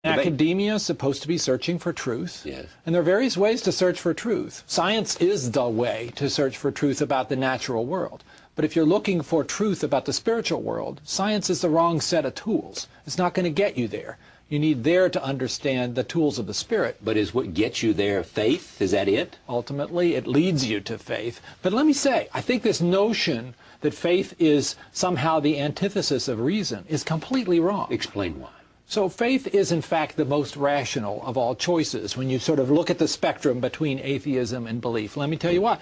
Academia is supposed to be searching for truth. Yes. And there are various ways to search for truth. Science is the way to search for truth about the natural world. But if you're looking for truth about the spiritual world, science is the wrong set of tools. It's not going to get you there. You need there to understand the tools of the Spirit. But is what gets you there faith? Is that it? Ultimately, it leads you to faith. But let me say, I think this notion that faith is somehow the antithesis of reason is completely wrong. Explain why. So faith is, in fact, the most rational of all choices when you sort of look at the spectrum between atheism and belief. Let me tell you why.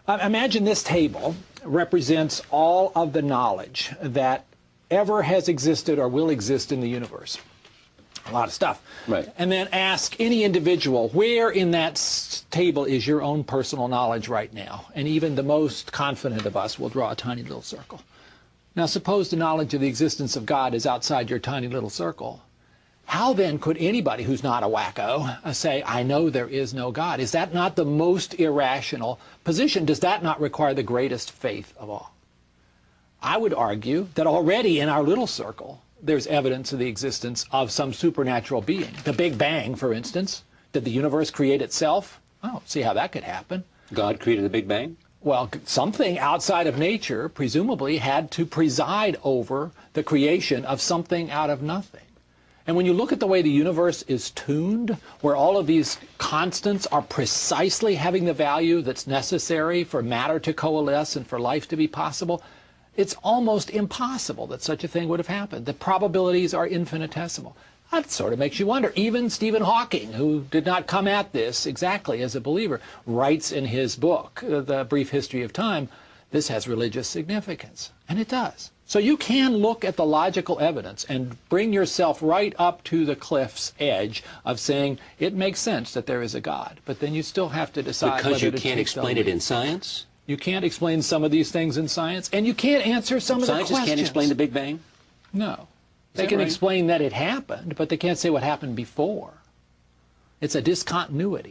Imagine this table represents all of the knowledge that ever has existed or will exist in the universe. A lot of stuff. Right. And then ask any individual, where in that table is your own personal knowledge right now? And even the most confident of us will draw a tiny little circle. Now, suppose the knowledge of the existence of God is outside your tiny little circle. How then could anybody who's not a wacko say, I know there is no God? Is that not the most irrational position? Does that not require the greatest faith of all? I would argue that already in our little circle, there's evidence of the existence of some supernatural being. The Big Bang, for instance. Did the universe create itself? I don't see how that could happen. God created the Big Bang? Well, something outside of nature presumably had to preside over the creation of something out of nothing. And when you look at the way the universe is tuned, where all of these constants are precisely having the value that's necessary for matter to coalesce and for life to be possible, it's almost impossible that such a thing would have happened. The probabilities are infinitesimal. That sort of makes you wonder. Even Stephen Hawking, who did not come at this exactly as a believer, writes in his book, The Brief History of Time, this has religious significance. And it does. So you can look at the logical evidence and bring yourself right up to the cliff's edge of saying it makes sense that there is a God. But then you still have to decide because whether you to can't explain it in science? You can't explain some of these things in science, and you can't answer some of the questions. Scientists can't explain the Big Bang? No. They can explain that it happened, but they can't say what happened before. It's a discontinuity.